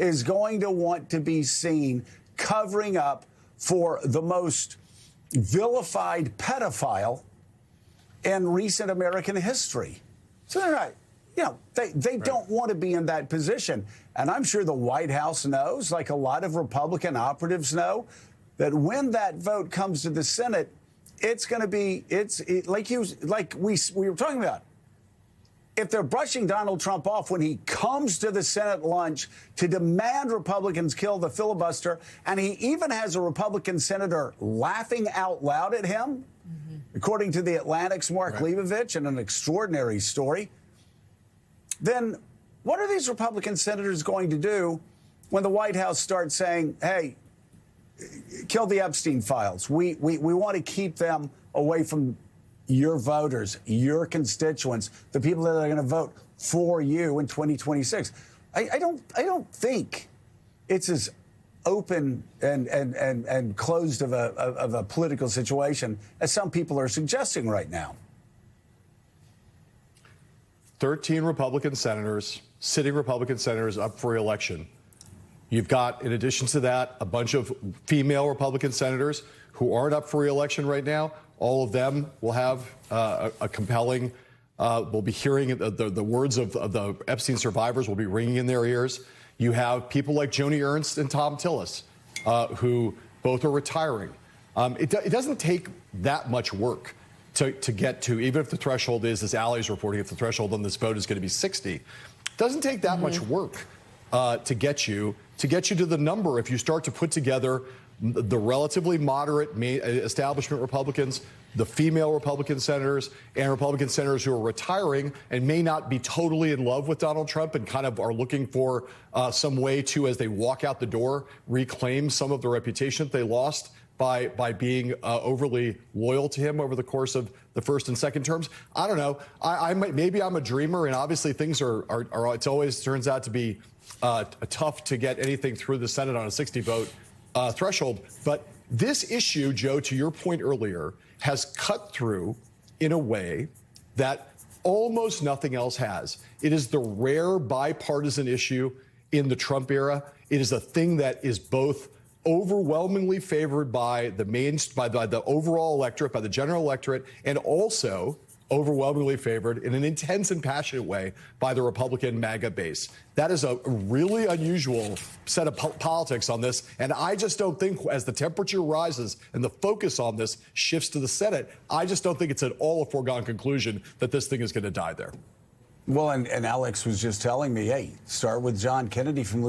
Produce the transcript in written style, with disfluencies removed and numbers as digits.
is going to want to be seen covering up for the most vilified pedophile in recent American history. So they're not, they don't want to be in that position. And I'm sure the White House knows, like a lot of Republican operatives know, that when that vote comes to the Senate, it's going to be, like we were talking about. If they're brushing Donald Trump off when he comes to the Senate lunch to demand Republicans kill the filibuster, and he even has a Republican senator laughing out loud at him, according to the Atlantic's Mark Leibovich in an extraordinary story, then what are these Republican senators going to do when the White House starts saying, hey, kill the Epstein files? We want to keep them away from your voters, your constituents, the people that are going to vote for you in 2026. I don't think it's as open and closed of a political situation as some people are suggesting right now. 13 Republican senators, sitting Republican senators up for re-election. You've got, in addition to that, a bunch of female Republican senators who aren't up for re-election right now. All of them will have a compelling, will be hearing the words of the Epstein survivors will be ringing in their ears. You have people like Joni Ernst and Tom Tillis, who both are retiring. It doesn't take that much work to get to, even if the threshold is, as Allie's reporting, if the threshold on this vote is going to be 60, it doesn't take that much work to get you to the number if you start to put together the relatively moderate establishment Republicans, the female Republican senators, and Republican senators who are retiring and may not be totally in love with Donald Trump and kind of are looking for some way to, as they walk out the door, reclaim some of the reputation that they lost by being overly loyal to him over the course of the first and second terms. I don't know. Maybe I'm a dreamer, and obviously things are it always turns out to be tough to get anything through the Senate on a 60 vote threshold. But this issue, Joe, to your point earlier, has cut through in a way that almost nothing else has. It is the rare bipartisan issue in the Trump era. It is a thing that is both overwhelmingly favored by the overall electorate, by the general electorate, and also overwhelmingly favored in an intense and passionate way by the Republican MAGA base. That is a really unusual set of politics on this. And I just don't think, as the temperature rises and the focus on this shifts to the Senate, I just don't think it's at all a foregone conclusion that this thing is going to die there. Well, and Alex was just telling me, hey, start with John Kennedy from